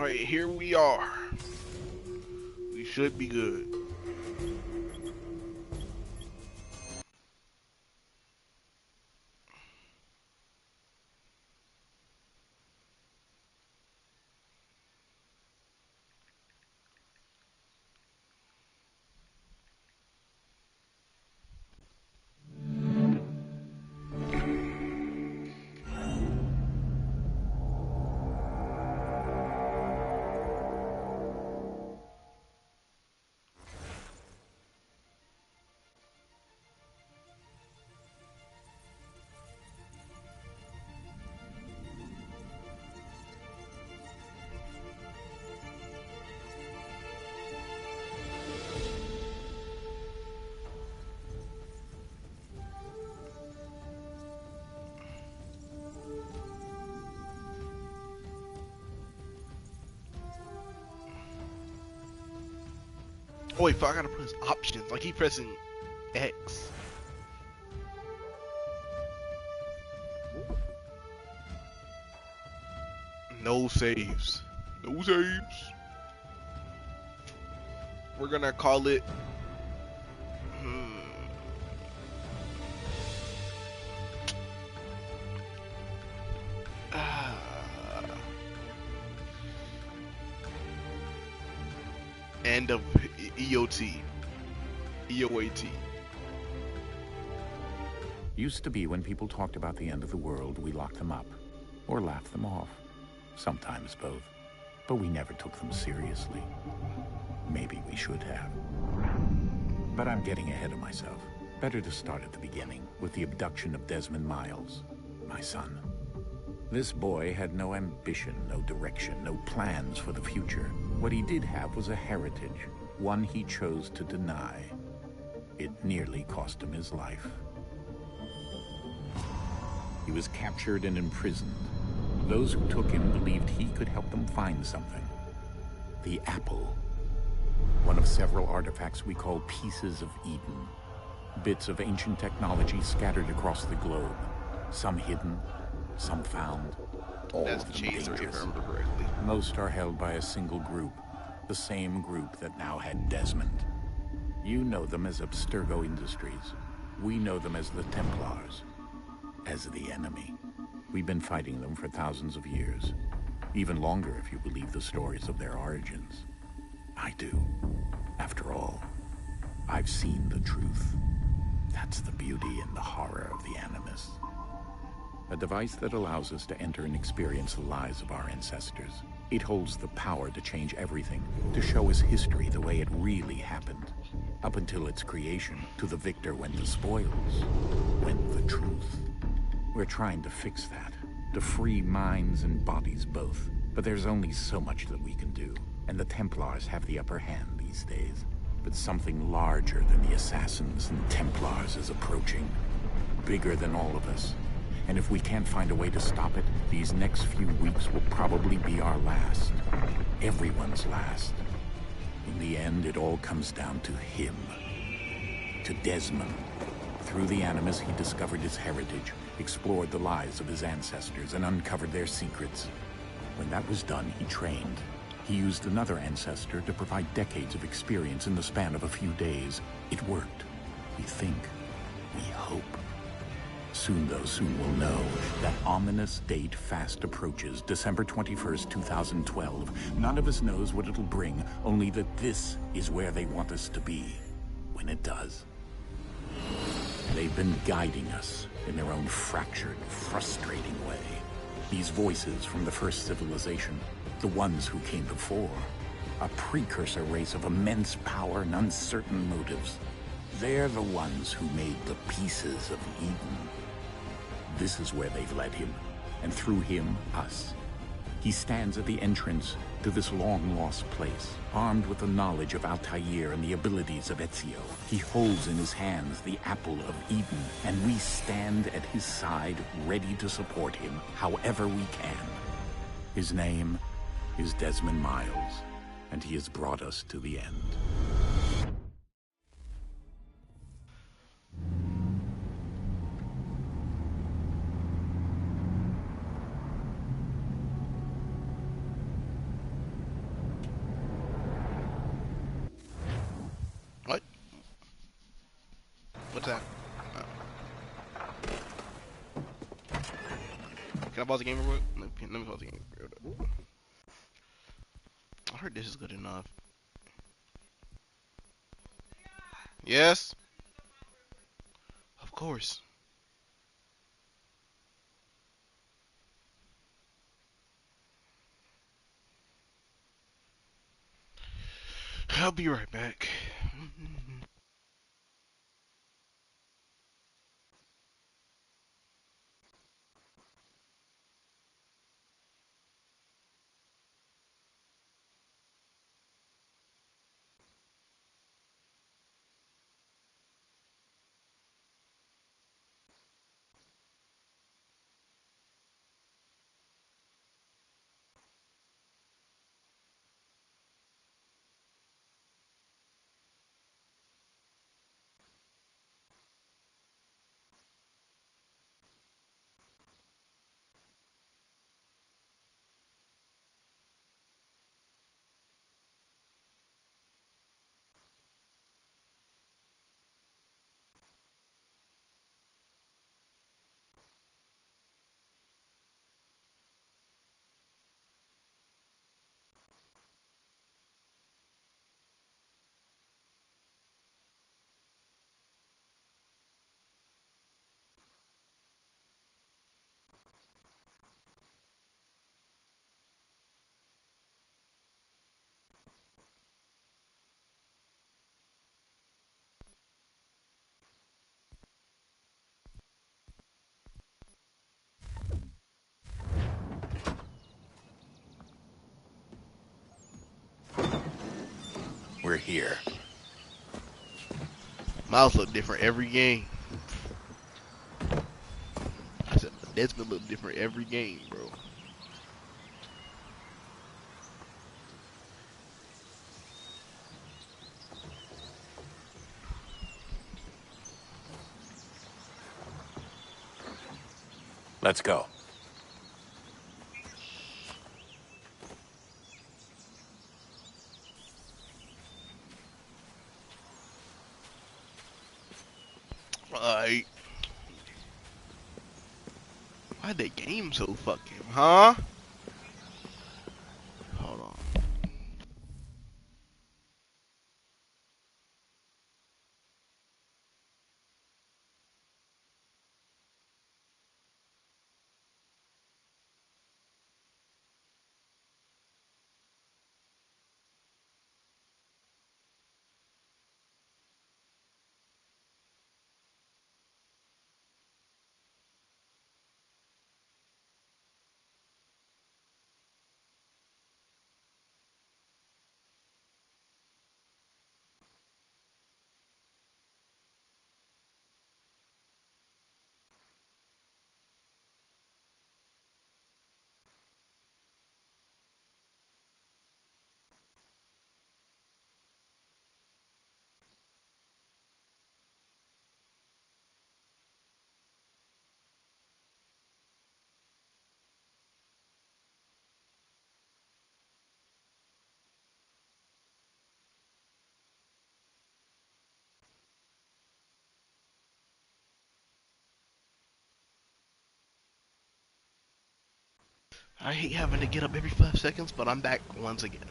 Alright, here we are. We should be good. Oh wait, fuck, I gotta press options. Like he pressing X. No saves. No saves. We're gonna call it. Hmm. Ah. End of EOT. EOAT. Used to be when people talked about the end of the world, we locked them up. Or laughed them off. Sometimes both. But we never took them seriously. Maybe we should have. But I'm getting ahead of myself. Better to start at the beginning, with the abduction of Desmond Miles, my son. This boy had no ambition, no direction, no plans for the future. What he did have was a heritage, one he chose to deny. It nearly cost him his life. He was captured and imprisoned. Those who took him believed he could help them find something. The apple. One of several artifacts we call Pieces of Eden. Bits of ancient technology scattered across the globe. Some hidden, some found. All That's of them cheese, if I dangerous. remember correctly. Most are held by a single group. The same group that now had Desmond. You know them as Abstergo Industries. We know them as the Templars. As the enemy. We've been fighting them for thousands of years. Even longer if you believe the stories of their origins. I do. After all, I've seen the truth. That's the beauty and the horror of the Animus. A device that allows us to enter and experience the lives of our ancestors. It holds the power to change everything, to show us history the way it really happened. Up until its creation, to the victor went the spoils, went the truth. We're trying to fix that, to free minds and bodies both. But there's only so much that we can do, and the Templars have the upper hand these days. But something larger than the Assassins and Templars is approaching. Bigger than all of us. And if we can't find a way to stop it, these next few weeks will probably be our last. Everyone's last. In the end, it all comes down to him. To Desmond. Through the Animus, he discovered his heritage, explored the lives of his ancestors, and uncovered their secrets. When that was done, he trained. He used another ancestor to provide decades of experience in the span of a few days. It worked. We think. We hope. Soon, though, soon we'll know. That ominous date fast approaches, December 21st, 2012. None of us knows what it'll bring, only that this is where they want us to be. When it does. They've been guiding us in their own fractured, frustrating way. These voices from the first civilization, the ones who came before, a precursor race of immense power and uncertain motives. They're the ones who made the Pieces of Eden. This is where they've led him, and through him, us. He stands at the entrance to this long-lost place, armed with the knowledge of Altair and the abilities of Ezio. He holds in his hands the Apple of Eden, and we stand at his side, ready to support him however we can. His name is Desmond Miles, and he has brought us to the end. Can I pause the game real quick? Let me pause the game real quick. I heard this is good enough. Yes? Of course. I'll be right back. We're here. Miles look different every game. I said Desmond look different every game, bro. Let's go. Alright. Why that game so fucking, huh? Hold on. I hate having to get up every 5 seconds, but I'm back once again.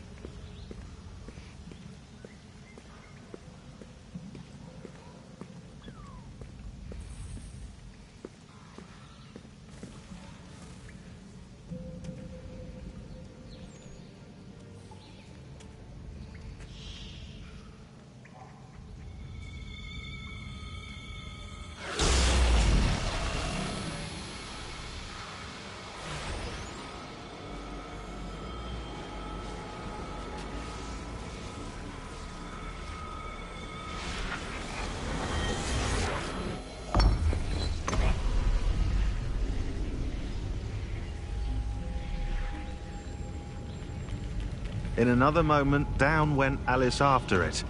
In another moment, down went Alice after it,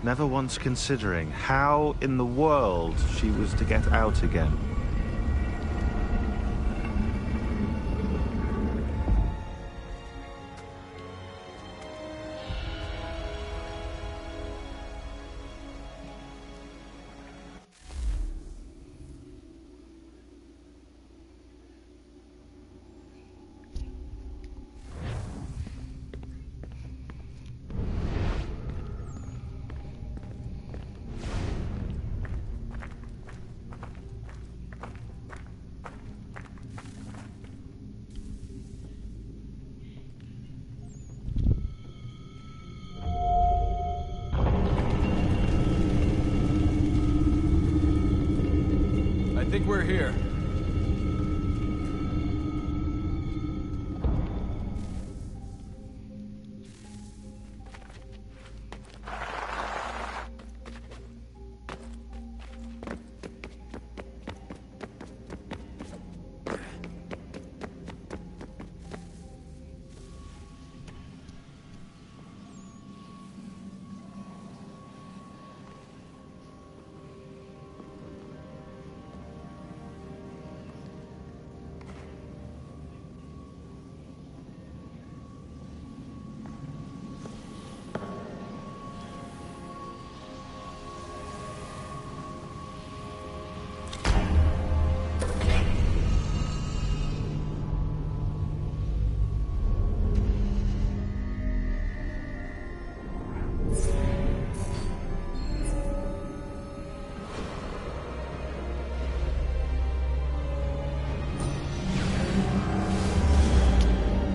never once considering how in the world she was to get out again. we're here.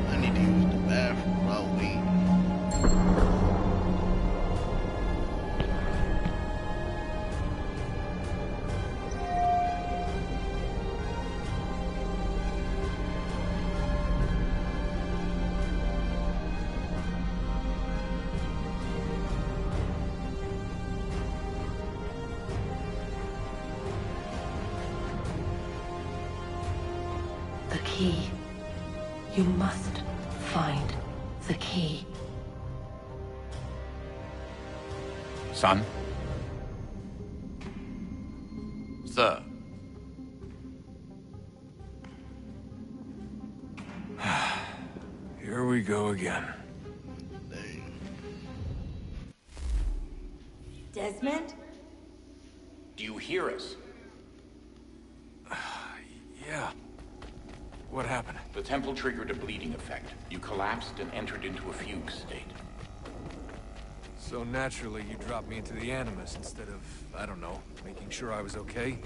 I need to use the bathroom while we. The key. You must find the key. Son? Sir. Here we go again. Dang. Desmond? Do you hear us? Yeah. What happened? The temple triggered a bleeding effect. You collapsed and entered into a fugue state. So naturally, you dropped me into the Animus instead of, I don't know, making sure I was okay?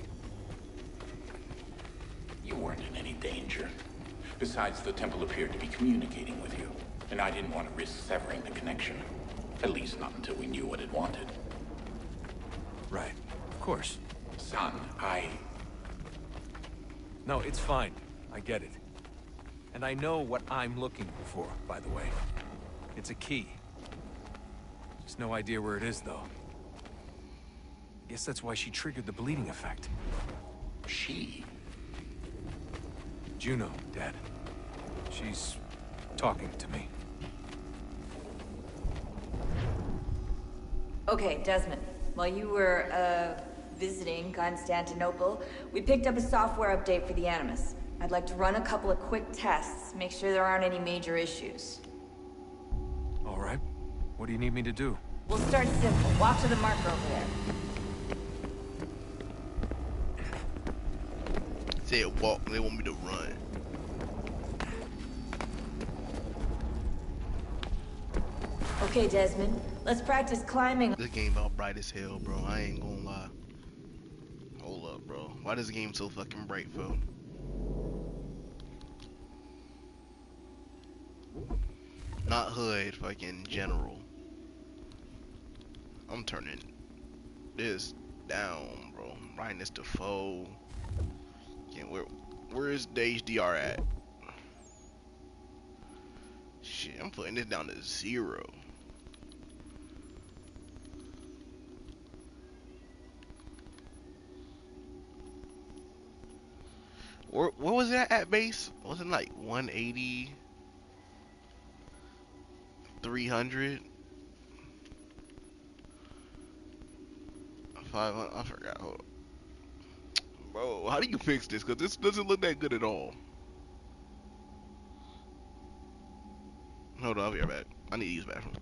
You weren't in any danger. Besides, the temple appeared to be communicating with you, and I didn't want to risk severing the connection. At least not until we knew what it wanted. Right. Of course. Son, No, it's fine. I get it. And I know what I'm looking for, by the way. It's a key. Just no idea where it is, though. Guess that's why she triggered the bleeding effect. She? Juno, Dad. She's talking to me. Okay, Desmond. While you were, visiting Constantinople, we picked up a software update for the Animus. I'd like to run a couple of quick tests, make sure there aren't any major issues. All right. What do you need me to do? We'll start simple. Walk to the marker over there. Say it walk, they want me to run. Okay, Desmond. Let's practice climbing. This game about bright as hell, bro. I ain't gonna lie. Hold up, bro. Why this game so fucking bright, fo? Not hood, fucking general. I'm turning this down, bro. Brightness to 4. Yeah, where is the HDR at? Shit, I'm putting this down to 0. What was that at base? Wasn't it like 180, 300, 500? I forgot. Hold on. Bro, how do you fix this? Cause this doesn't look that good at all. Hold on, I'll be right back. I need to use the bathroom.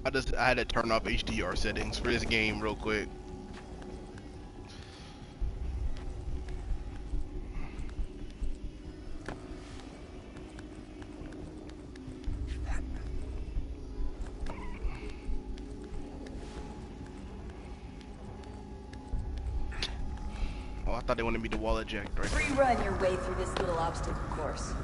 I had to turn off HDR settings for this game real quick. Oh, I thought they wanted me to wall eject right. Free run your way through this little obstacle course.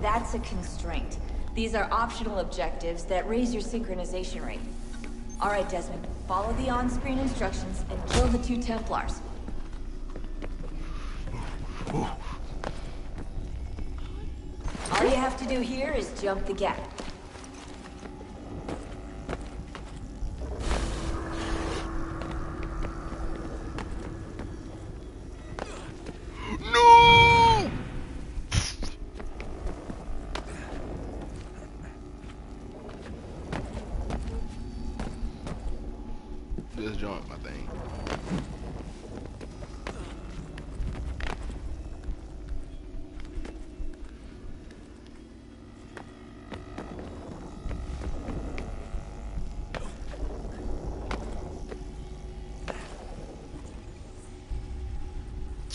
That's a constraint. These are optional objectives that raise your synchronization rate. All right, Desmond, follow the on-screen instructions and kill the 2 Templars. All you have to do here is jump the gap. No! Just jump, I think.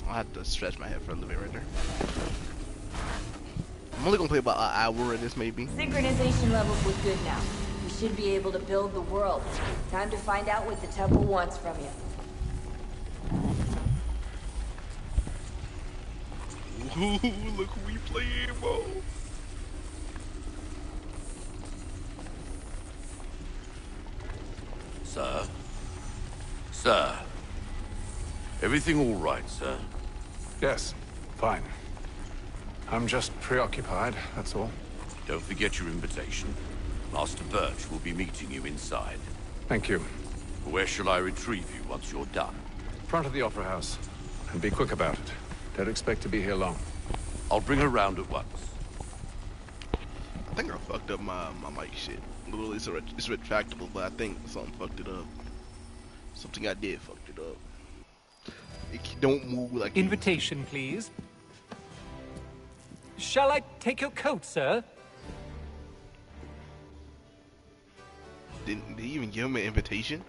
I have to stretch my head for a little bit right there. I'm only gonna play about an hour of this, maybe. Synchronization levels look good now. We should be able to build the world. Time to find out what the temple wants from you. Ooh, look who we playing, bro. Sir? Sir? Everything all right, sir? Yes, fine. I'm just preoccupied, that's all. Don't forget your invitation. Master Birch will be meeting you inside. Thank you. Where shall I retrieve you once you're done? Front of the Opera House. And be quick about it. Don't expect to be here long. I'll bring her round at once. I think I fucked up my mic shit. Well, it's retractable, but I think something fucked it up. Something I did fucked it up. It don't move like Invitation, please. Shall I take your coat, sir? Did he even give him an invitation?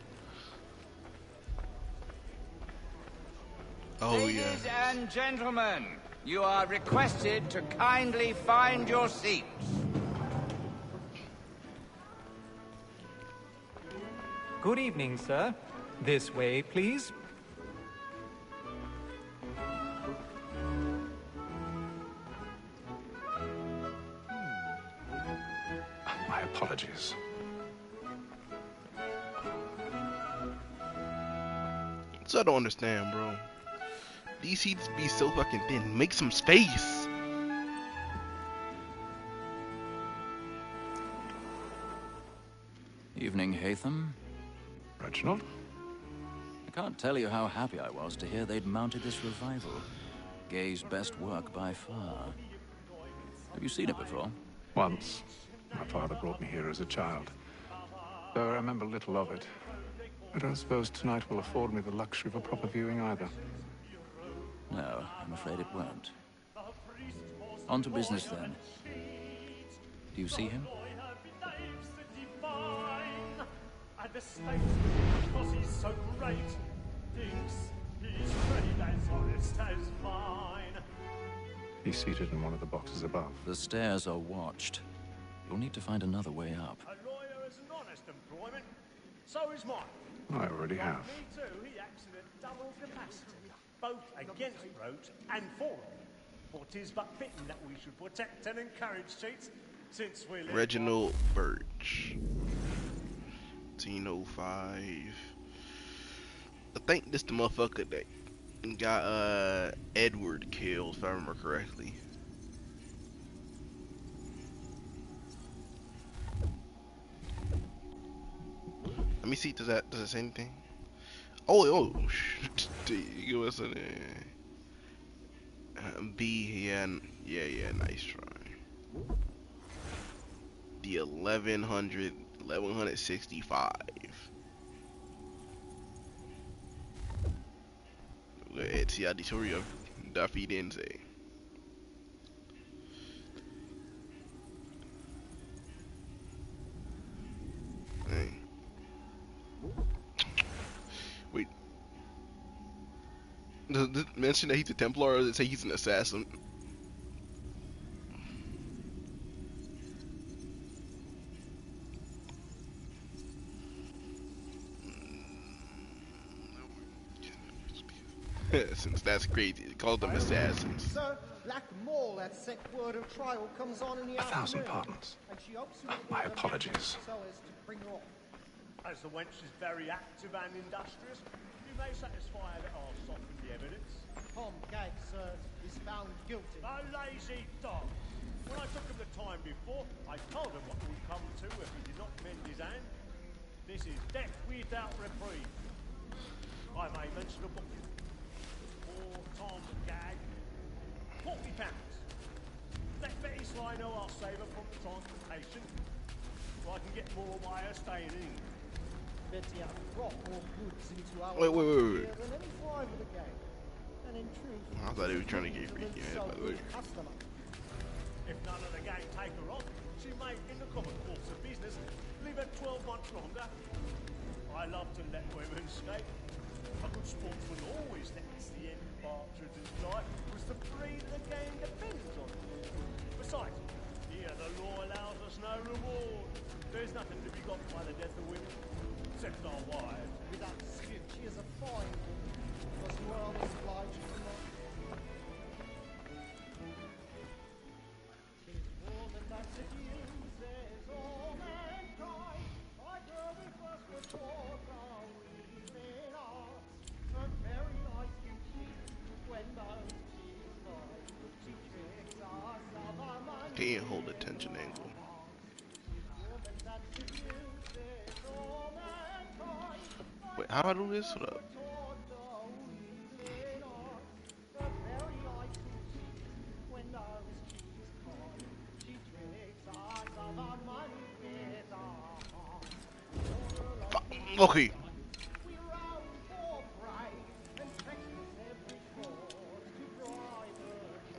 Oh, Ladies and gentlemen, you are requested to kindly find your seats. Good evening, sir. This way, please. My apologies. So I don't understand, bro. These seats be so fucking thin. Make some space. Evening, Haytham. Reginald? I can't tell you how happy I was to hear they'd mounted this revival. Gay's best work by far. Have you seen it before? Once. My father brought me here as a child. Though I remember little of it. I don't suppose tonight will afford me the luxury of a proper viewing either. No, I'm afraid it won't. On to business, then. Do you see him? The state, because he's so great, thinks he's trade as honest as mine. He's seated in one of the boxes above. The stairs are watched. You'll need to find another way up. A lawyer is an honest employment, so is mine. I already have. Me too, he acts in a double capacity, both against Roach and for him. For 'tis but fitting that we should protect and encourage cheats, since we live Reginald Birch. 1905. I think this the motherfucker that got Edward killed, if I remember correctly. Let me see. Does it say anything? Oh, give us a B. Yeah. Nice try. The 1100 1165. Etsy auditorio Duffy Denze. Dang. Wait. Does it mention that he's a Templar, or does it say he's an assassin? Since that's crazy, they called them assassins. Sir, Black Mole, that set word of trial comes on in the afternoon. 1,000 pardons. And she hopes you will My get her apologies. So as to bring her off. As the wench is very active and industrious, you may satisfy her that I'll soften the evidence. Tom Gag, sir, is found guilty. A lazy dog. When I took him the time before, I told him what would come to if he did not mend his hand. This is death without reprieve. I may mention a book. For Tom Gag, £40. Let Betty Sly know I'll save her from the transportation, so I can get more by her staying in. Betty have brought more goods into our Wait. here than any driver of the gang. And in truth, I thought he was trying to get freaky, by the way. customer. If none of the gang take her on, she may, in the common course of business, leave her 12 months longer. I love to let women escape. A good sportsman always lets the end of Partridge's life was the breed the game depends on. Besides, here the law allows us no reward. There's nothing to be got by the death of women, except our wives. Without dispute, she is a fine woman. Was the world obliged to know? Tis woman that seduces all mankind. Like her we first were taught our reasoning arts. Her very eyes can cheat when those cheeks lie. She tricks us of our money. Can't hold the tension angle. Woman that seduces all mankind. Wait, how do I do this? Hold up. Okay.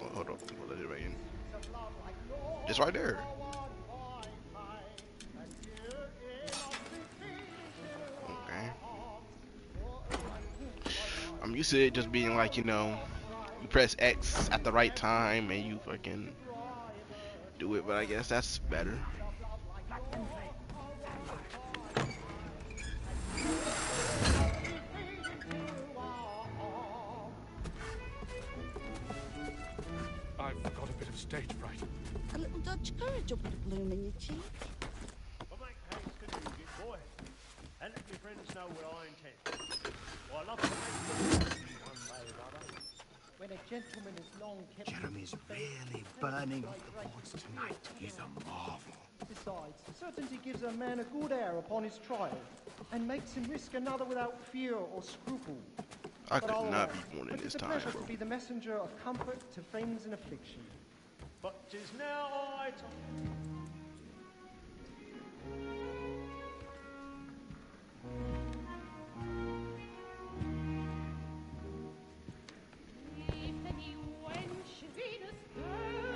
Oh, hold on. We'll let it right in. It's right there. Okay. I'm used to it just being like, you know, you press X at the right time and you fucking do it, but I guess that's better. I've got a bit of stage fright. A little Dutch courage will put a bloom in your cheek. But make haste to use it, boy, and let your friends know what I intend. I love to make one way or other. When a gentleman is long kept... Jeremy's really burning off the boards tonight. He's a marvel. Besides, certainty gives a man a good air upon his trial, and makes him risk another without fear or scruple. I could not be born in But this it's a time, pleasure bro. to be the messenger of comfort to friends in affliction. But 'tis now I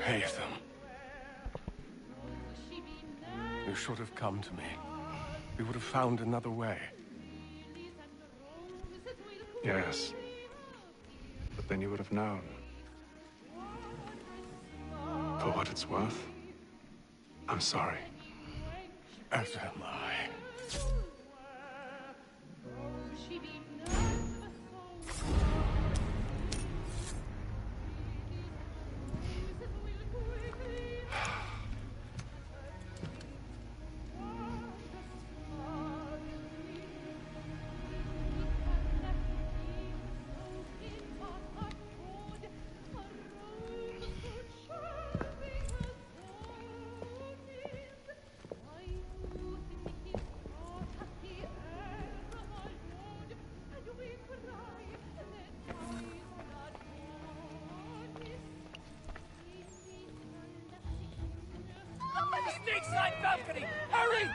Haytham. You should have come to me. We would have found another way. Yes. But then you would have known. For what it's worth, I'm sorry. As am I. Stateside balcony! Hurry!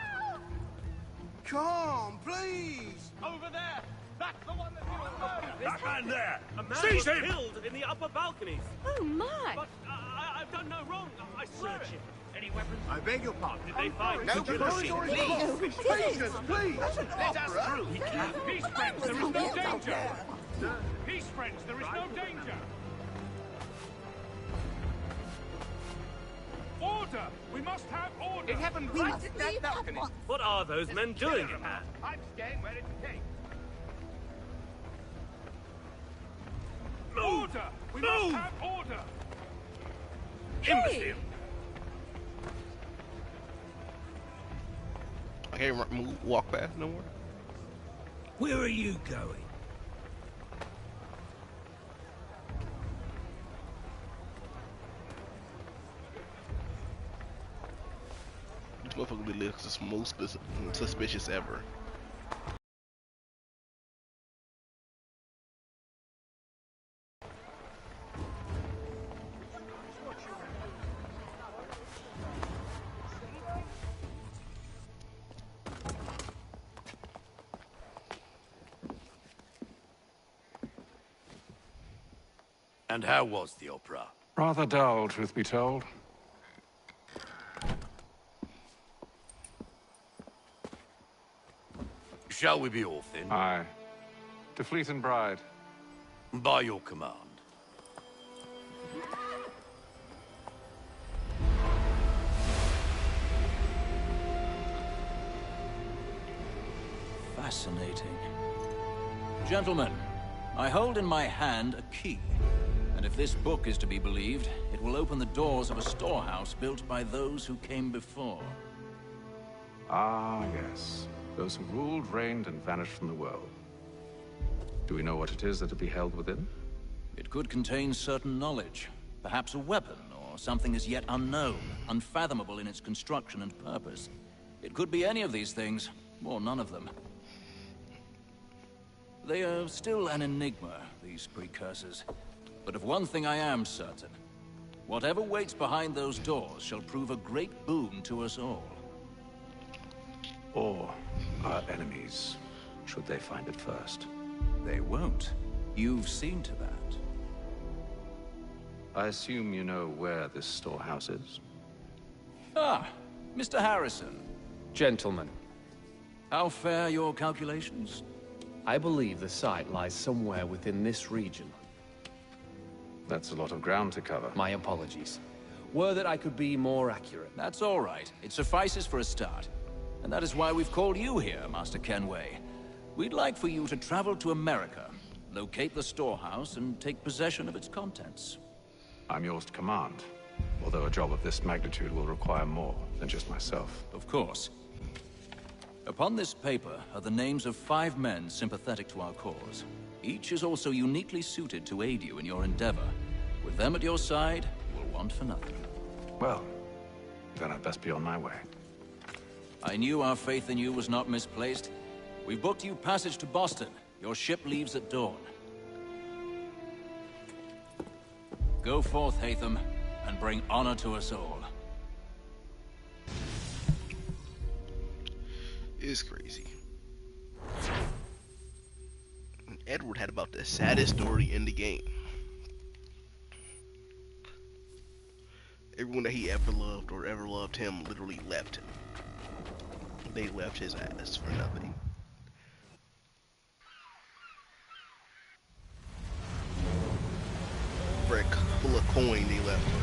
Calm, please. Over there! That's the one that you murdered! That man there! A man Seize was him! killed in the upper balconies! Oh, my! But I've done no wrong, I swear it. Any weapons? I beg your pardon. Did they find No, the please, please, please. Let us through! Peace, friends, there is no danger! Peace, friends, there is no danger! Order! We must have order! It happened right at that balcony. What are those men doing in there? I'm staying where it's safe. Order! We must have order! Hey! I can't walk past no more. Where are you going? This motherfucker really looks the most suspicious ever. And how was the opera? Rather dull, truth be told. Shall we be off then? Aye. To Fleet and Bride. By your command. Fascinating. Gentlemen, I hold in my hand a key. And if this book is to be believed, it will open the doors of a storehouse built by those who came before. Ah, yes. Those who ruled, reigned, and vanished from the world. Do we know what it is that will be held within? It could contain certain knowledge. Perhaps a weapon, or something as yet unknown, unfathomable in its construction and purpose. It could be any of these things, or none of them. They are still an enigma, these precursors. But of one thing I am certain. Whatever waits behind those doors shall prove a great boon to us all. Or our enemies, should they find it first. They won't. You've seen to that. I assume you know where this storehouse is? Ah, Mr. Harrison. Gentlemen. How fare your calculations? I believe the site lies somewhere within this region. That's a lot of ground to cover. My apologies. Were that I could be more accurate. That's all right. It suffices for a start. And that is why we've called you here, Master Kenway. We'd like for you to travel to America, locate the storehouse, and take possession of its contents. I'm yours to command, although a job of this magnitude will require more than just myself. Of course. Upon this paper are the names of 5 men sympathetic to our cause. Each is also uniquely suited to aid you in your endeavor. With them at your side, you will want for nothing. Well, then I'd best be on my way. I knew our faith in you was not misplaced. We've booked you passage to Boston. Your ship leaves at dawn. Go forth, Hatham, and bring honor to us all. It's crazy. Edward had about the saddest story in the game. Everyone that he ever loved or ever loved him literally left him. They left his ass for nothing. For a couple of coin they left him.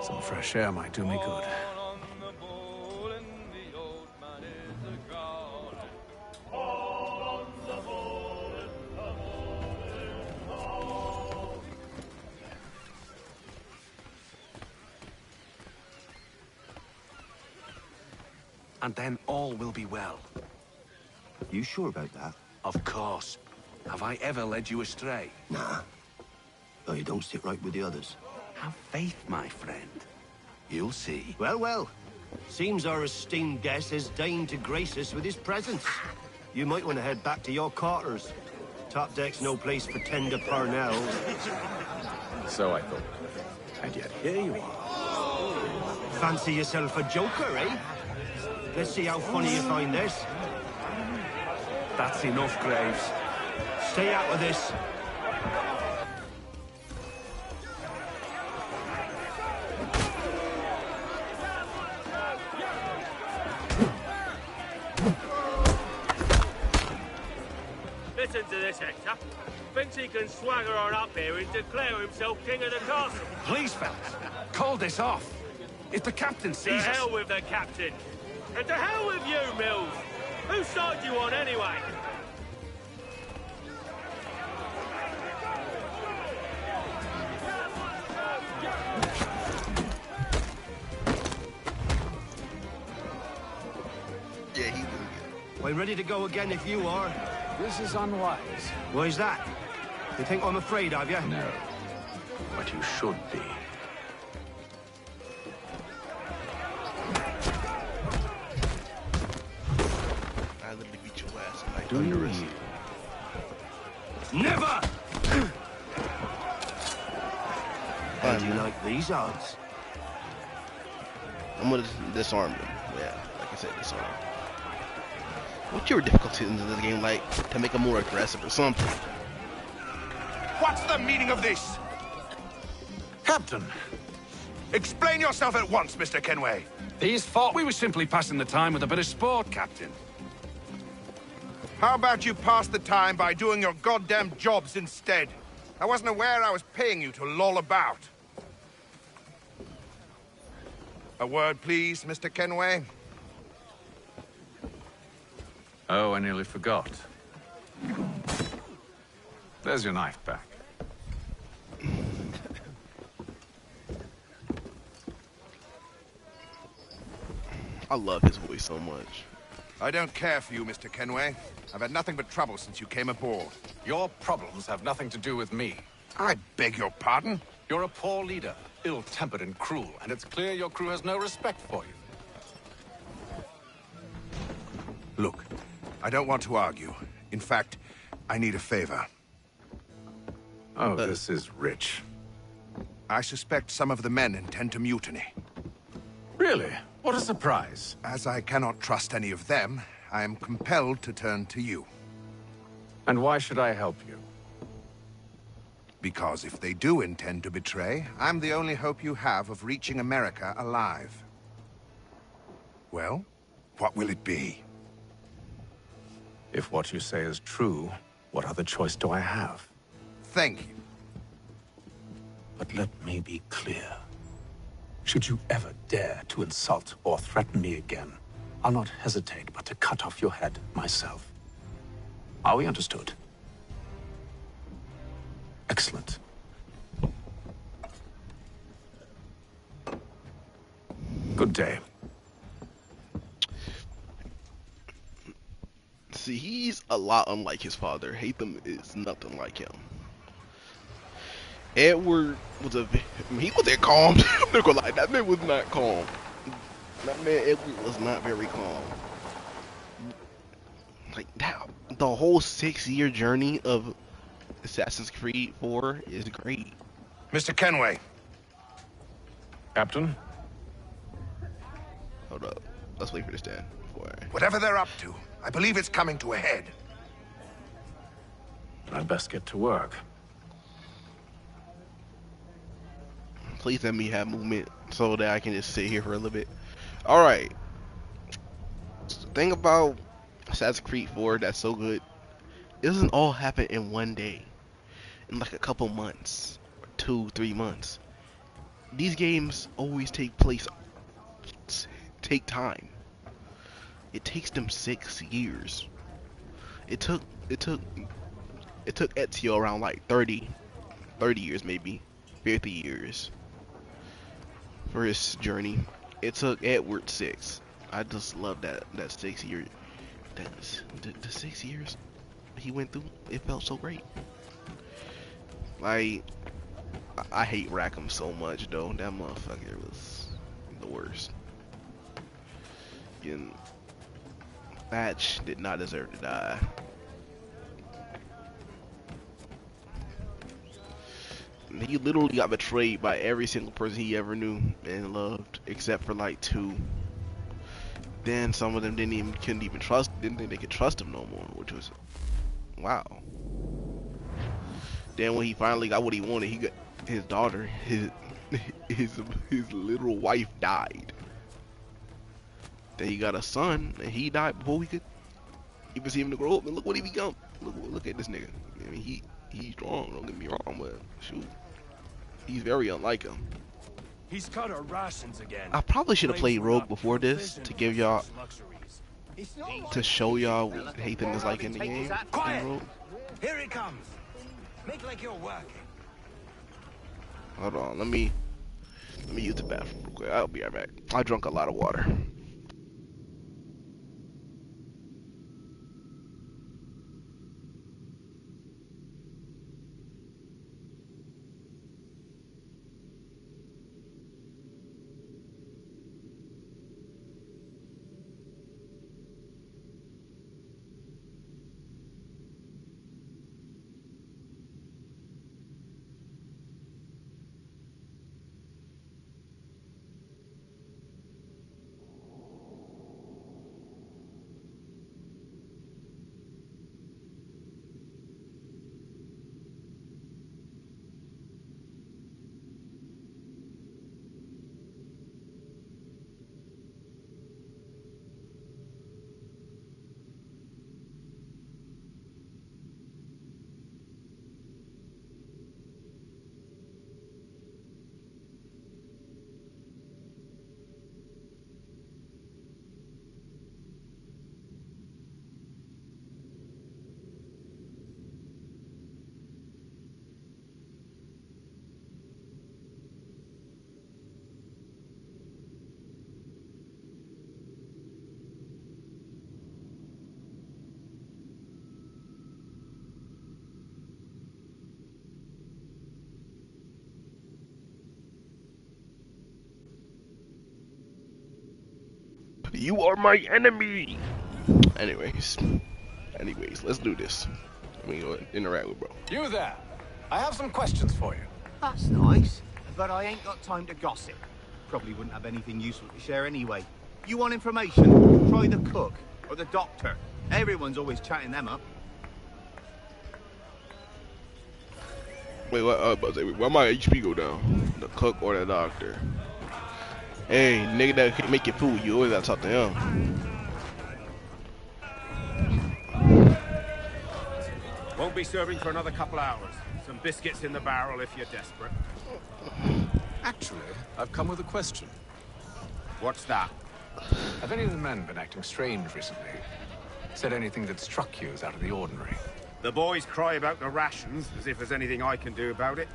Some fresh air might do me good. And then all will be well. You sure about that? Of course. Have I ever led you astray? Nah. Oh, you don't sit right with the others. Have faith, my friend. You'll see. Well, well. Seems our esteemed guest has deigned to grace us with his presence. You might want to head back to your quarters. Top deck's no place for tender parnells. So I thought. And yet here you are. Fancy yourself a joker, eh? Let's see how funny you find this. That's enough, Graves. Stay out of this. Listen to this, Hector. Thinks he can swagger on up here and declare himself king of the castle. Please, fellas, call this off. If the captain To sees us... hell with the captain. And to hell with you, Mills. Whose side you on, anyway? Yeah, he will. We're ready to go again if you are. This is unwise. Why's that? You think I'm afraid of you? No. But you should be. I literally beat your ass and I Do you underest. Never! How do you like these odds? I'm gonna disarm them. Yeah, like I said, disarm. What's your difficulty in this game like to make them more aggressive or something? What's the meaning of this? Captain! Explain yourself at once, Mr. Kenway. These fought. We were simply passing the time with a bit of sport, Captain. How about you pass the time by doing your goddamn jobs instead? I wasn't aware I was paying you to loll about. A word, please, Mr. Kenway. Oh, I nearly forgot. There's your knife back. I love his voice so much. I don't care for you, Mr. Kenway. I've had nothing but trouble since you came aboard. Your problems have nothing to do with me. I beg your pardon? You're a poor leader, ill-tempered and cruel, and it's clear your crew has no respect for you. Look, I don't want to argue. In fact, I need a favor. Oh, this is rich. I suspect some of the men intend to mutiny. Really? What a surprise. As I cannot trust any of them, I am compelled to turn to you. And why should I help you? Because if they do intend to betray, I'm the only hope you have of reaching America alive. Well, what will it be? If what you say is true, what other choice do I have? Thank you. But let me be clear. Should you ever dare to insult or threaten me again, I'll not hesitate but to cut off your head myself. Are we understood? Excellent. Good day. See, he's a lot unlike his father. Hatham is nothing like him. Edward was he wasn't calm. I'm not gonna lie, that man was not calm. That man Edward was not very calm. Like that, the whole 6-year journey of Assassin's Creed 4 is great. Mr. Kenway. Captain? Hold up. Let's wait for this stand. Whatever they're up to, I believe it's coming to a head. I'd best get to work. Please let me have movement so that I can just sit here for a little bit. Alright. The thing about Assassin's Creed 4 that's so good, it doesn't all happen in one day. In like a couple months. Or 2-3 months. These games always take time. It takes them 6 years. It took Ezio around like 30 years maybe. 50 years. For his journey. It took Edward 6. I just love that 6-year the 6 years he went through, it felt so great. Like, I hate Rackham so much though. That motherfucker was the worst. And Thatch did not deserve to die. He literally got betrayed by every single person he ever knew and loved, except for like 2. Then some of them couldn't even trust, didn't think they could trust him no more, which was wow. Then when he finally got what he wanted, he got his daughter, his literal wife died. Then he got a son, and he died before we could even see him to grow up. And look what he become. Look at this nigga. I mean, he's strong. Don't get me wrong, but shoot, he's very unlike him. He's cut our rations again. I probably should have played Rogue before this to give y'all, to show y'all what Haytham is like in the game. Quiet. Here he comes. Make like you're working. Hold on, let me use the bathroom real quick. I'll be right back. I drank a lot of water. You are my enemy. Anyways, let's do this. Let me go interact with bro. You there? I have some questions for you. That's nice, but I ain't got time to gossip. Probably wouldn't have anything useful to share anyway. You want information? Try the cook or the doctor. Everyone's always chatting them up. Wait, what? Why my HP go down? The cook or the doctor? Hey, nigga that can make your food, you always gotta talk to him. Won't be serving for another couple hours. Some biscuits in the barrel if you're desperate. Actually, I've come with a question. What's that? Have any of the men been acting strange recently? Said anything that struck you as out of the ordinary? The boys cry about the rations, as if there's anything I can do about it.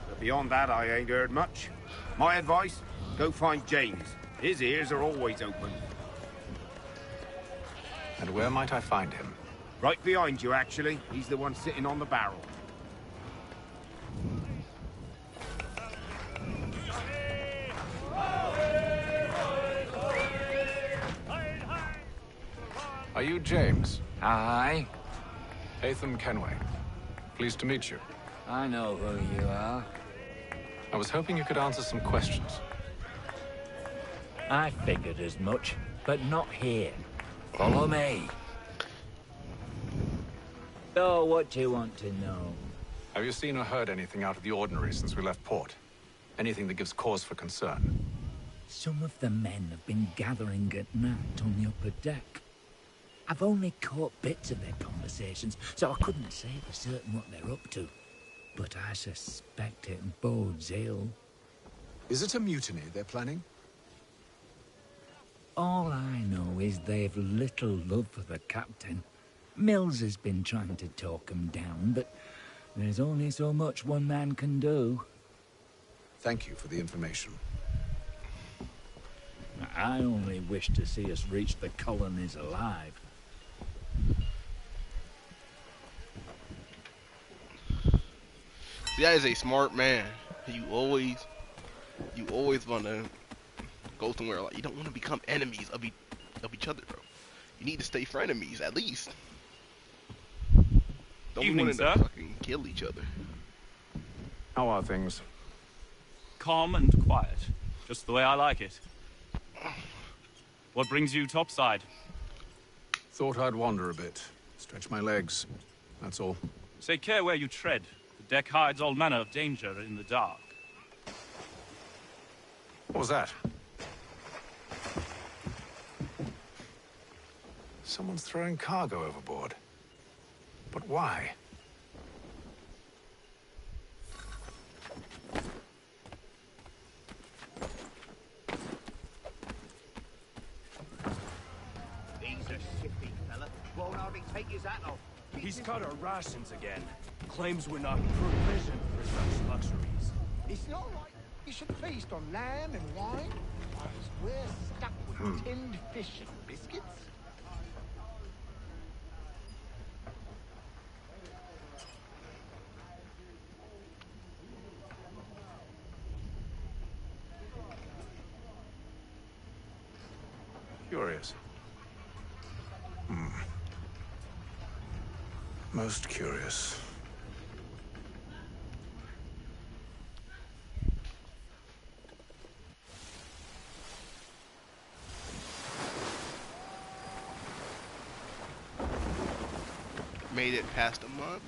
But beyond that, I ain't heard much. My advice? Go find James. His ears are always open. And where might I find him? Right behind you, actually. He's the one sitting on the barrel. Are you James? Aye. Haytham Kenway. Pleased to meet you. I know who you are. I was hoping you could answer some questions. I figured as much, but not here. Follow me. So, what do you want to know? Have you seen or heard anything out of the ordinary since we left port? Anything that gives cause for concern? Some of the men have been gathering at night on the upper deck. I've only caught bits of their conversations, so I couldn't say for certain what they're up to. But I suspect it bodes ill. Is it a mutiny they're planning? All I know is they've little love for the captain. Mills has been trying to talk him down, but there's only so much one man can do. Thank you for the information. I only wish to see us reach the colonies alive. See, that is a smart man. You always want to go somewhere like you don't want to become enemies of each other, bro. You need to stay frenemies at least. Don't Evening, want sir. to fucking kill each other. How are things? Calm and quiet. Just the way I like it. What brings you topside? Thought I'd wander a bit. Stretch my legs. That's all. Take care where you tread. The deck hides all manner of danger in the dark. What was that? Someone's throwing cargo overboard. But why? He's a shifty fella. Won't hardly take his hat off. He's cut our rations again. Claims we're not provisioned for such luxuries. It's not right. You should feast on lamb and wine, whilst we're stuck with tinned fish and biscuits. Curious. Most curious. Made it past a month.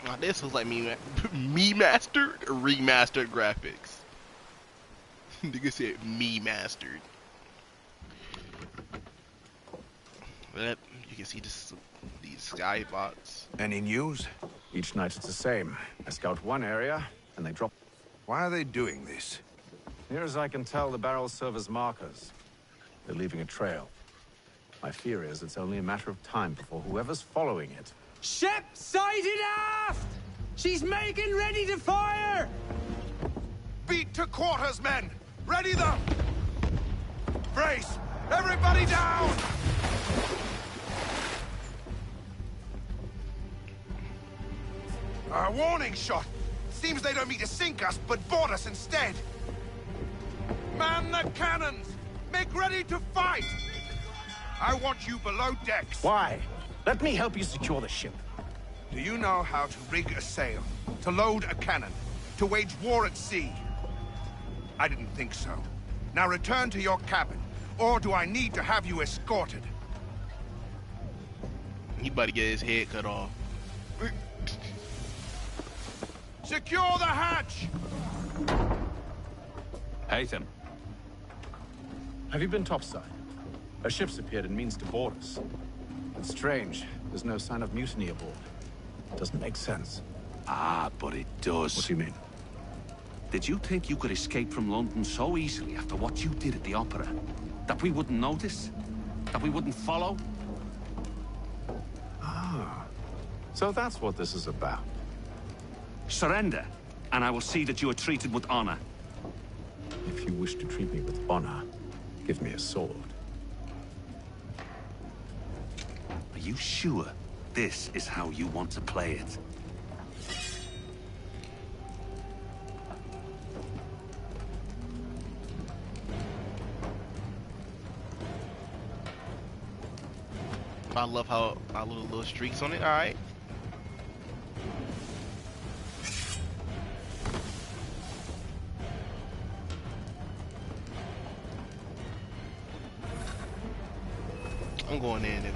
Now this looks like me mastered or remastered graphics. Nigga said me mastered. But you can see these sky bots. Any news? Each night it's the same. I scout one area, and they drop... Why are they doing this? Near as I can tell, the barrels serve as markers. They're leaving a trail. My fear is it's only a matter of time before whoever's following it... Ship sighted aft! She's making ready to fire! Beat to quarters, men! Ready the... Brace! Everybody down! A warning shot! Seems they don't mean to sink us, but board us instead! Man the cannons! Make ready to fight! I want you below decks! Why? Let me help you secure the ship. Do you know how to rig a sail? To load a cannon? To wage war at sea? I didn't think so. Now return to your cabin, or do I need to have you escorted? He about to get his head cut off. Secure the hatch! Haytham. Have you been topside? A ship's appeared and means to board us. It's strange. There's no sign of mutiny aboard. It doesn't make sense. Ah, but it does. What do you mean? Did you think you could escape from London so easily after what you did at the Opera? That we wouldn't notice? That we wouldn't follow? Ah. So that's what this is about. Surrender, and I will see that you are treated with honor. If you wish to treat me with honor, give me a sword. Are you sure this is how you want to play it? I love how I love the little streaks on it. All right. I'm going in, nigga.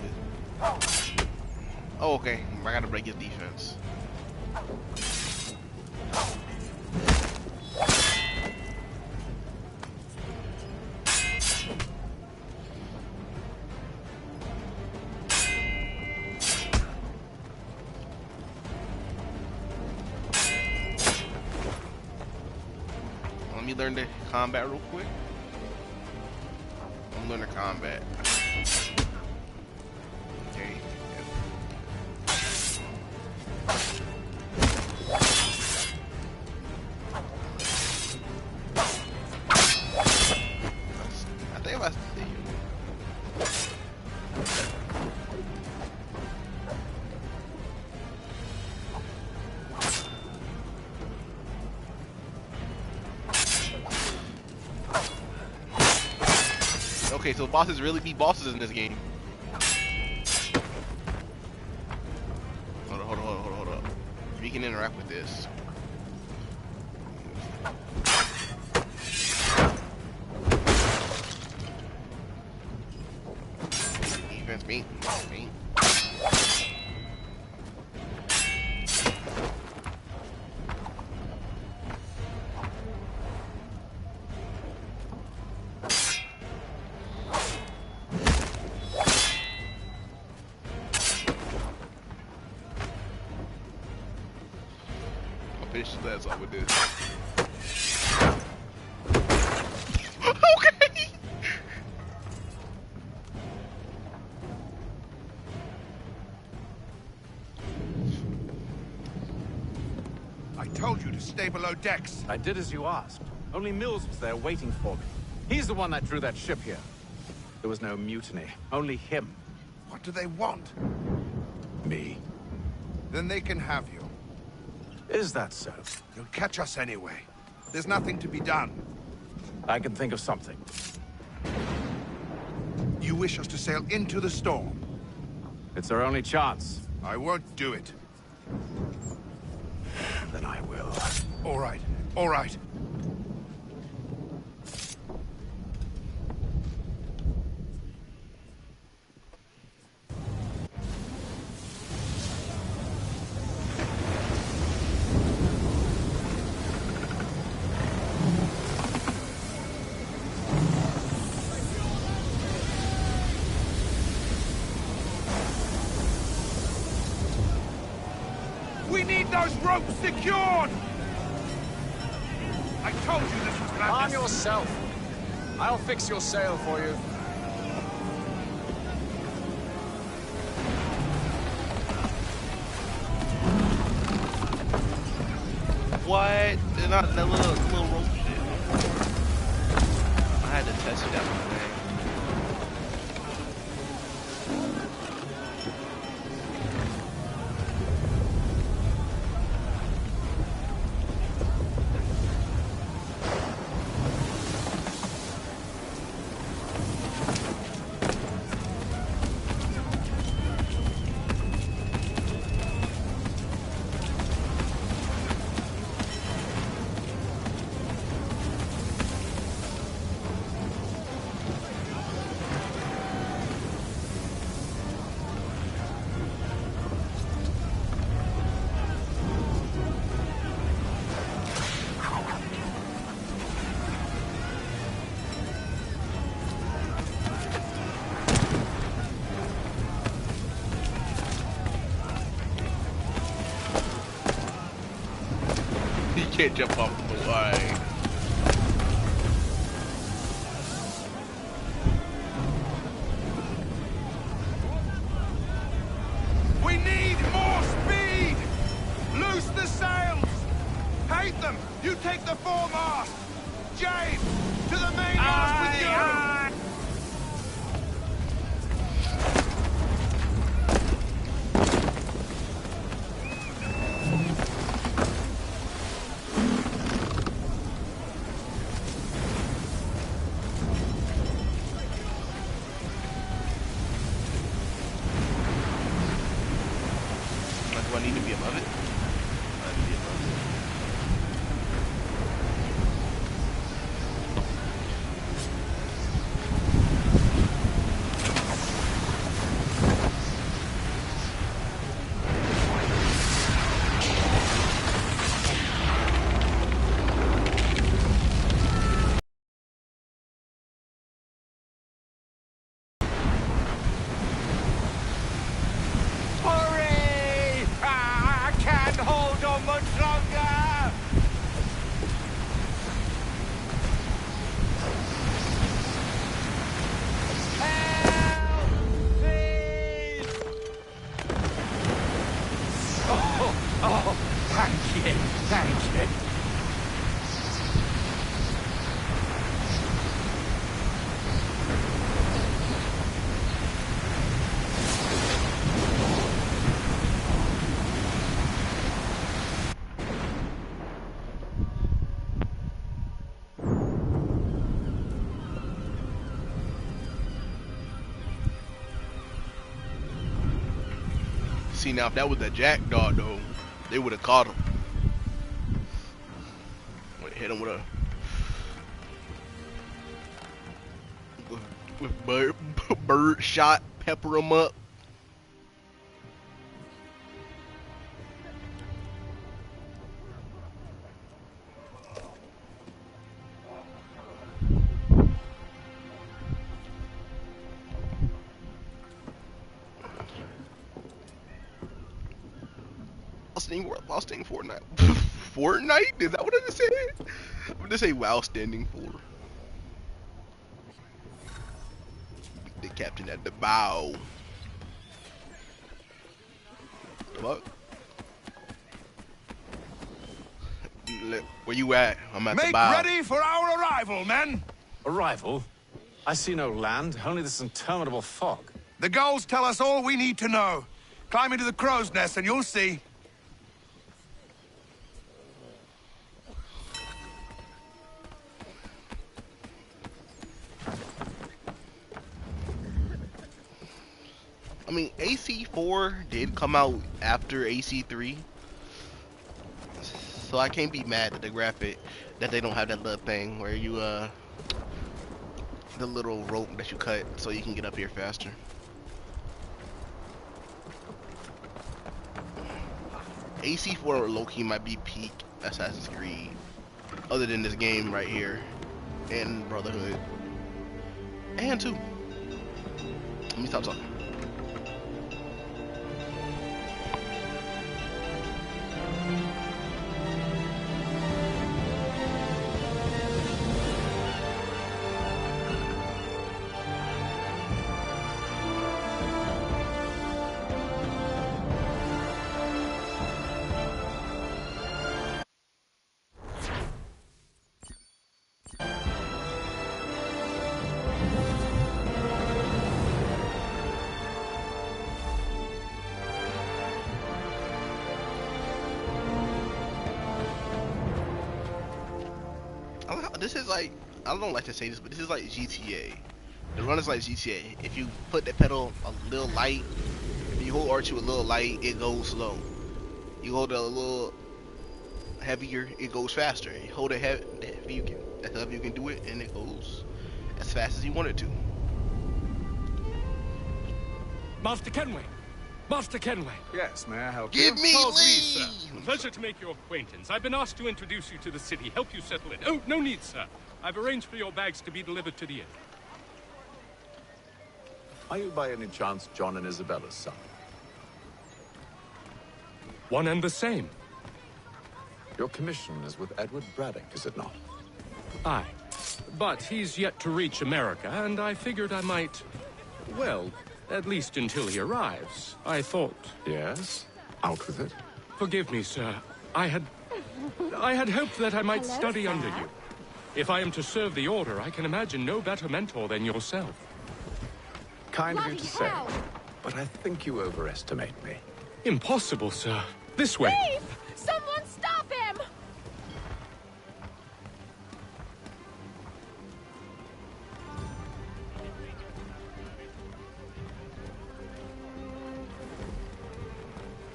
Oh, okay. I gotta break his defense. Let me learn the combat real quick. I'm learning combat. Okay. I think I see you. Okay, so bosses really be bosses in this game. Hold up. We can interact with this. Defense, me. Finish the last off with this. Okay. I told you to stay below decks. I did as you asked. Only Mills was there waiting for me. He's the one that drew that ship here. There was no mutiny, only him. What do they want? Me. Then they can have you. Is that so? You'll catch us anyway. There's nothing to be done. I can think of something. You wish us to sail into the storm? It's our only chance. I won't do it. Then I will. All right. All right. We need those ropes secured! I told you this was madness. Calm yourself. I'll fix your sail for you. What? They're not that little rope shit. I had to test it out my way. Can't jump off the line. We need more speed! Loose the sails! Hate them! You take the foremast! James! To the mainmast with you! Do I need to be above it? I need to be above it. Hurry! I can't hold on much longer! Help! Please! Oh, thank you, thank you. See, now if that was a jackdaw though, they would have caught him. Would hit him with bird shot, pepper him up. While staying Fortnite. Fortnite? Is that what I just said? I'm gonna say while standing for. The captain at the bow. What? Where you at? I'm at the bow. Make ready for our arrival, men! Arrival? I see no land, only this interminable fog. The gulls tell us all we need to know. Climb into the crow's nest and you'll see. I mean, AC4 did come out after AC3, so I can't be mad at the graphic that they don't have that little thing where you, the little rope that you cut so you can get up here faster. AC4 low-key might be peak Assassin's Creed, other than this game right here, and Brotherhood, and 2. Let me stop talking. This is like, I don't like to say this, but this is like GTA. The run is like GTA. If you put the pedal a little light, if you hold R2 a little light, it goes slow. You hold it a little heavier, it goes faster. You hold it heavy, the heavier you can do it, and it goes as fast as you want it to. Master Kenway! Master Kenway! Yes, may I help Give you? me Charles leave! Reed, sir. Pleasure to make your acquaintance. I've been asked to introduce you to the city, help you settle in. Oh, no need, sir. I've arranged for your bags to be delivered to the inn. Are you by any chance John and Isabella's son? One and the same. Your commission is with Edward Braddock, is it not? Aye. But he's yet to reach America, and I figured I might... Well, at least until he arrives. I thought... Yes? Out with it. Forgive me, sir. I had hoped that I might study under you. If I am to serve the Order, I can imagine no better mentor than yourself. Kind of you to say, but I think you overestimate me. Impossible, sir. This way. Thief! Someone stop him!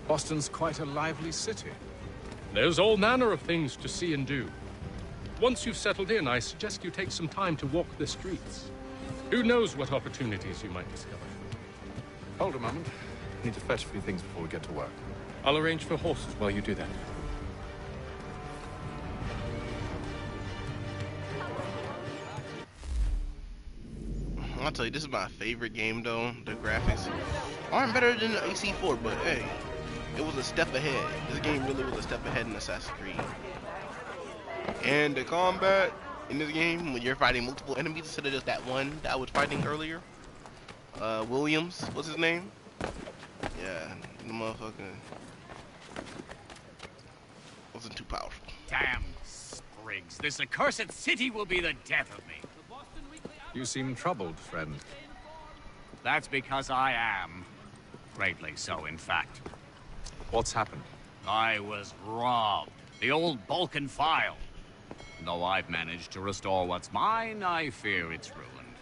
Boston's quite a lively city. There's all manner of things to see and do. Once you've settled in, I suggest you take some time to walk the streets. Who knows what opportunities you might discover. Hold a moment. I need to fetch a few things before we get to work. I'll arrange for horses while you do that. I'll tell you, this is my favorite game though. The graphics aren't better than the AC4, but hey, it was a step ahead. This game really was a step ahead in Assassin's Creed. And the combat in this game, when you're fighting multiple enemies instead of just that one that I was fighting earlier, Williams, what's his name? Yeah, the motherfucker wasn't too powerful. Damn sprigs, this accursed city will be the death of me. You seem troubled, friend. That's because I am. Greatly so, in fact. What's happened? I was robbed. The old Balkan file. Though I've managed to restore what's mine, I fear it's ruined.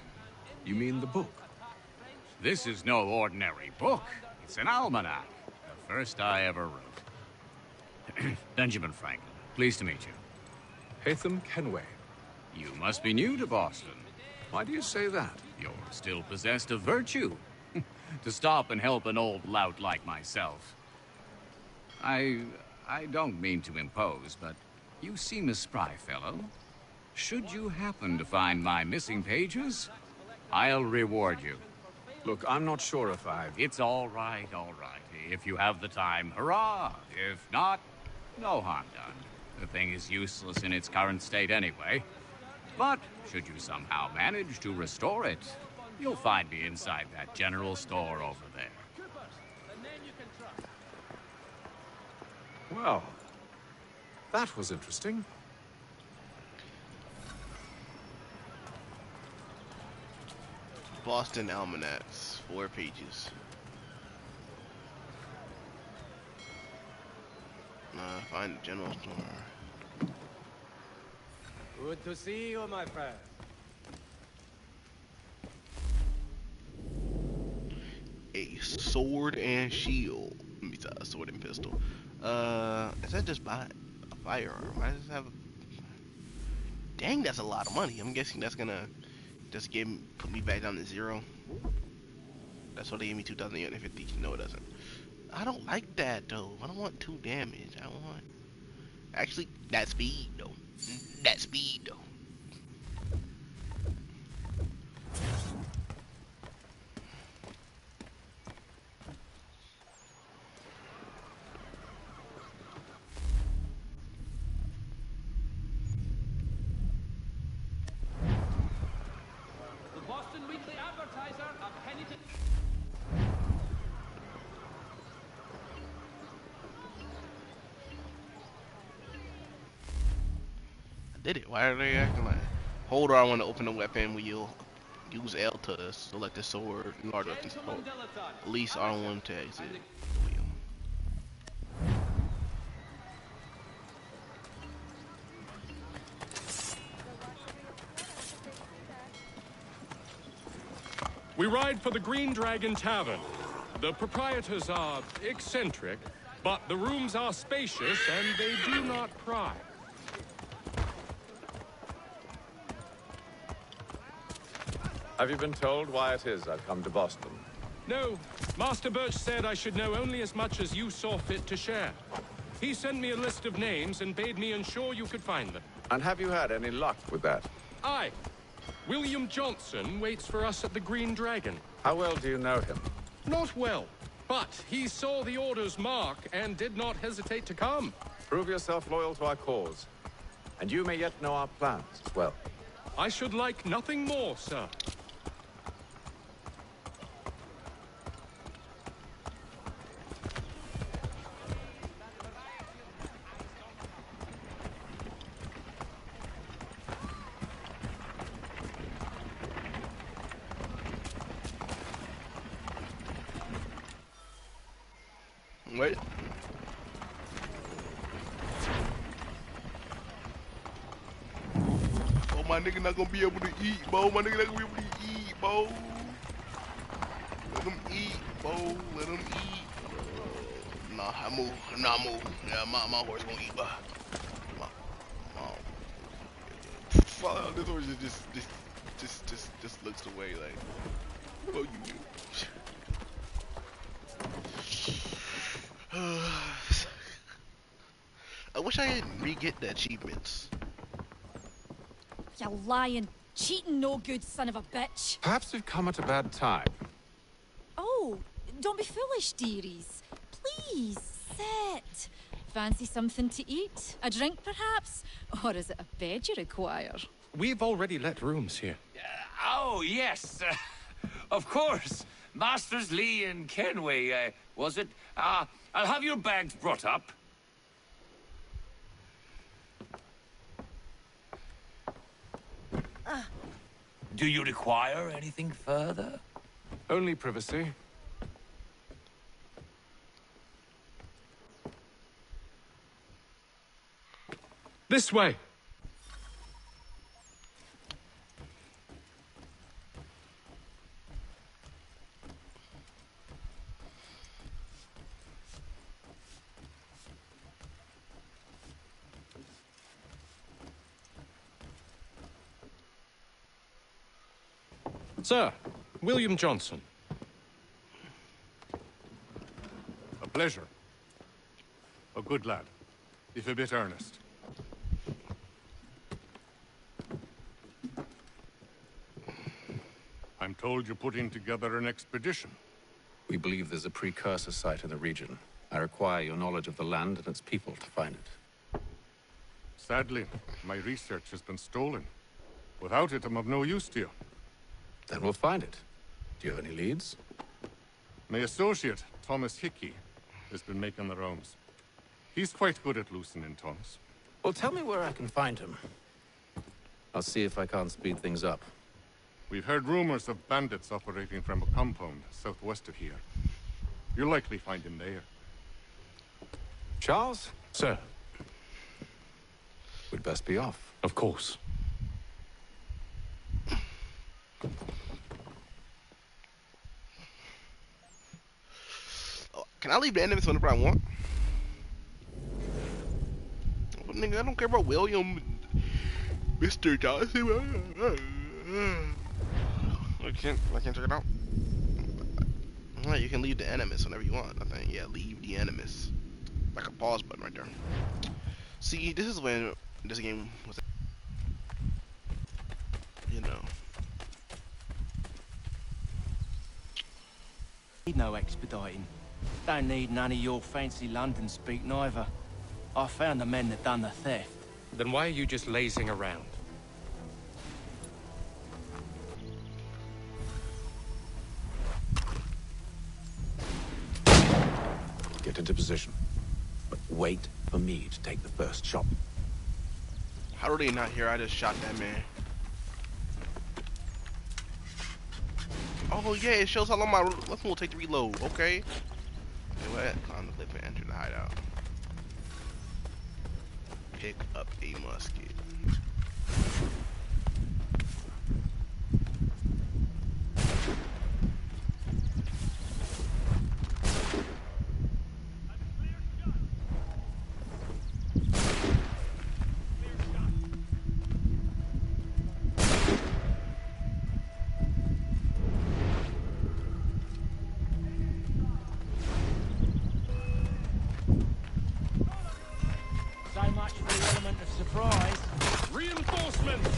You mean the book? This is no ordinary book. It's an almanac. A first I ever wrote. Benjamin Franklin, pleased to meet you. Hatham Kenway. You must be new to Boston. Why do you say that? You're still possessed of virtue. To stop and help an old lout like myself. I don't mean to impose, but you seem a spry fellow. Should you happen to find my missing pages, I'll reward you. Look, I'm not sure if I've... It's all right, all right. If you have the time, hurrah! If not, no harm done. The thing is useless in its current state anyway. But should you somehow manage to restore it, you'll find me inside that general store over there. Well, that was interesting. Boston Almanacs, 4 pages. Find the general store. Good to see you, my friend. A sword and shield. Besides sword and pistol. Is that just buy a firearm? I just have a... Dang, that's a lot of money. I'm guessing that's gonna just put me back down to 0. That's what they gave me, 2,850. No, it doesn't. I don't like that though. I don't want 2 damage. I want actually that speed though. That speed though. The Boston Weekly Advertiser, a penny to... Did it? Why are they acting like? Hold on, I want to open the weapon. We'll use L to select the sword in order to hold. At least R1 to exit. We ride for the Green Dragon Tavern. The proprietors are eccentric, but the rooms are spacious and they do not pry. Have you been told why it is I've come to Boston? No, Master Birch said I should know only as much as you saw fit to share. He sent me a list of names and bade me ensure you could find them. And have you had any luck with that? Aye. William Johnson waits for us at the Green Dragon. How well do you know him? Not well, but he saw the order's mark and did not hesitate to come. Prove yourself loyal to our cause, and you may yet know our plans as well. I should like nothing more, sir. Wait. Oh, my nigga not gonna be able to eat, bro. My nigga not gonna be able to eat, bro. Let him eat, bro. Let him eat. Nah, I move. Nah, I move. Yeah, my horse gonna eat, bro. This horse just looks away like, what you do? I wish I didn't re-get the achievements. You lying, cheating, no good son of a bitch. Perhaps we've come at a bad time. Oh, don't be foolish, dearies. Please, sit. Fancy something to eat? A drink, perhaps? Or is it a bed you require? We've already let rooms here. Oh, yes. Of course. Masters Lee and Kenway, was it? I'll have your bags brought up. Do you require anything further? Only privacy. This way. Sir, William Johnson. A pleasure. A good lad, if a bit earnest. I'm told you're putting together an expedition. We believe there's a precursor site in the region. I require your knowledge of the land and its people to find it. Sadly, my research has been stolen. Without it, I'm of no use to you. Then we'll find it. Do you have any leads? My associate, Thomas Hickey, has been making the rounds. He's quite good at loosening tongues. Well, tell me where I can find him. I'll see if I can't speed things up. We've heard rumors of bandits operating from a compound southwest of here. You'll likely find him there. Charles? Sir. We'd best be off. Of course. Oh, can I leave the enemies whenever I want? Oh, nigga, I don't care about William, Mr. Johnson. I can't check it out. Well, you can leave the enemies whenever you want. I think, yeah, leave the enemies. Like a pause button right there. See, this is when this game was, you know. Need no expediting. Don't need none of your fancy London speak neither. I found the men that done the theft. Then why are you just lazing around? Get into position. But wait for me to take the first shot. How are they not here? I just shot that man. Oh yeah, it shows how long my weapon will take to reload. Okay. Anyway, climb the cliff and enter the hideout. Pick up a musket. So much for the element of surprise. Reinforcements!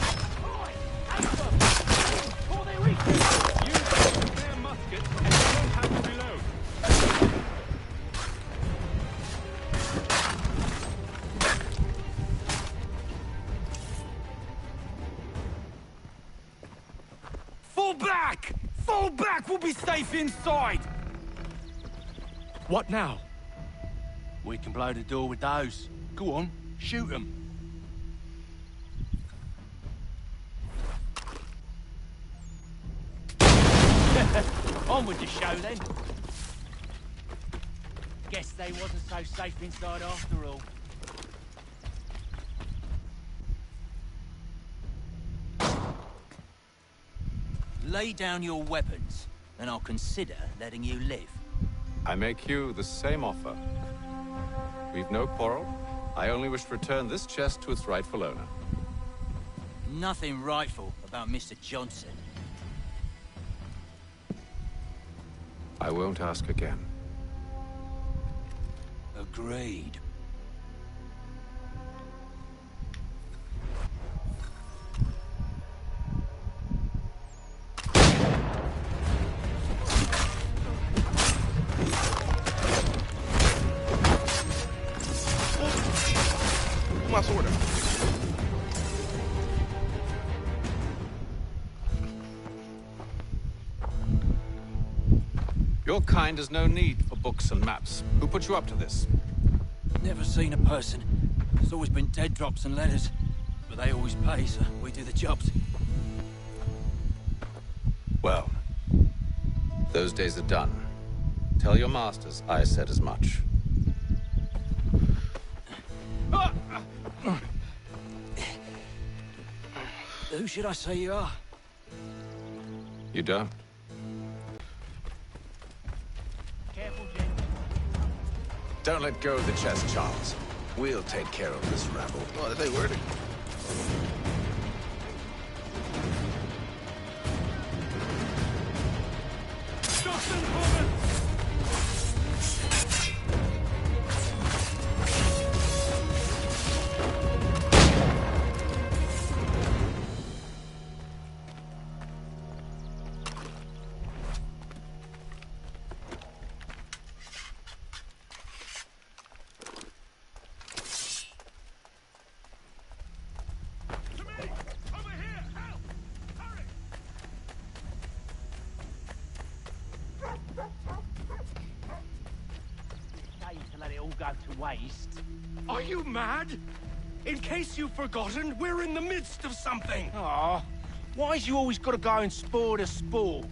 Before they reach you! Use their muskets and you don't have to reload. Fall back! Fall back! We'll be safe inside! What now? We can blow the door with those. Go on, shoot them. On with the show then. Guess they wasn't so safe inside after all. Lay down your weapons, and I'll consider letting you live. I make you the same offer. We've no quarrel. I only wish to return this chest to its rightful owner. Nothing rightful about Mr. Johnson. I won't ask again. Agreed. My sword out. Your kind has no need for books and maps. Who put you up to this? Never seen a person. There's always been dead drops and letters. But they always pay, so we do the jobs. Well, those days are done. Tell your masters I said as much. Who should I say you are? You don't? Careful, Jen. Don't let go of the chest, Charles. We'll take care of this rabble. Oh, they say wording. To let it all go to waste. Are you mad? In case you've forgotten, we're in the midst of something. Aw, why's you always gotta go and spoil the sport?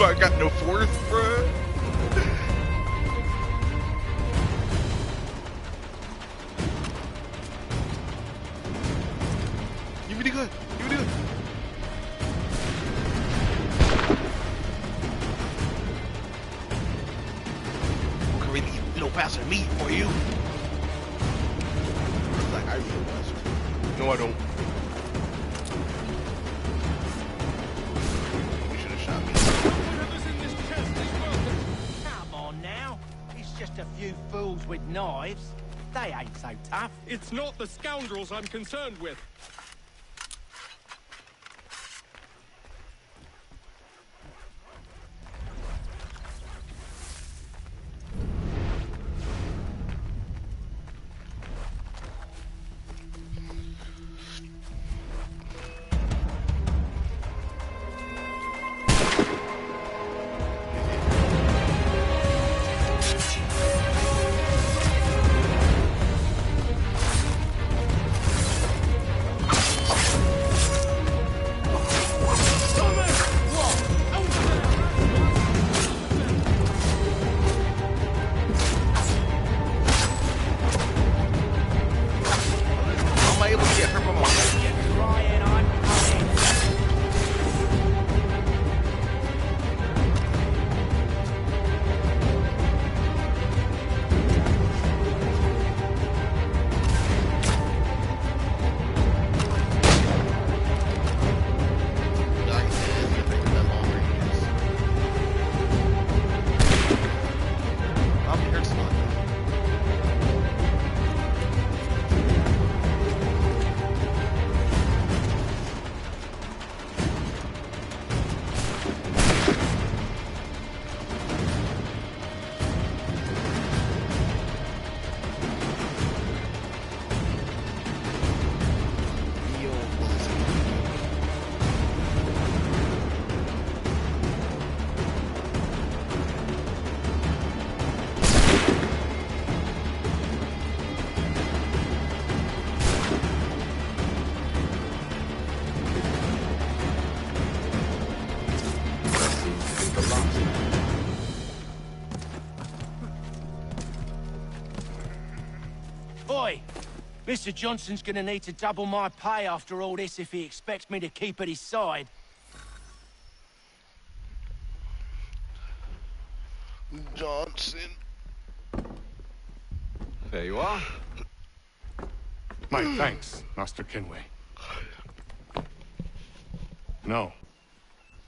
I got no force, bruh. Give me the gun. Give me the gun. Look, really, you little bastard meat for you. Like I really was. No, I don't. Just a few fools with knives. They ain't so tough. It's not the scoundrels I'm concerned with. Mr. Johnson's gonna need to double my pay after all this if he expects me to keep at his side. Johnson. There you are. My thanks, Master Kenway. Now,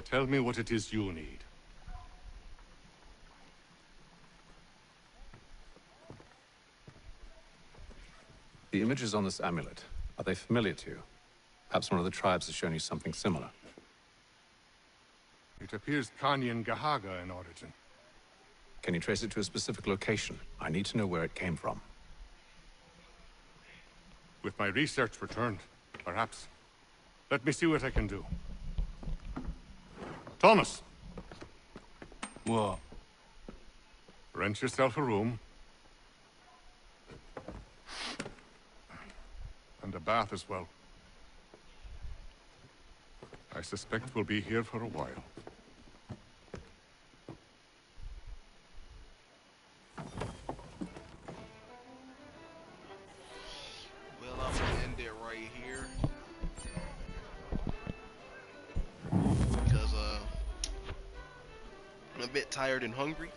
tell me what it is you need. The images on this amulet, are they familiar to you? Perhaps one of the tribes has shown you something similar. It appears Kanyan Gahaga in origin. Can you trace it to a specific location? I need to know where it came from. With my research returned, perhaps. Let me see what I can do. Thomas! What? Rent yourself a room. And a bath as well. I suspect we'll be here for a while. Well, I'm gonna end it right here. Because, I'm a bit tired and hungry.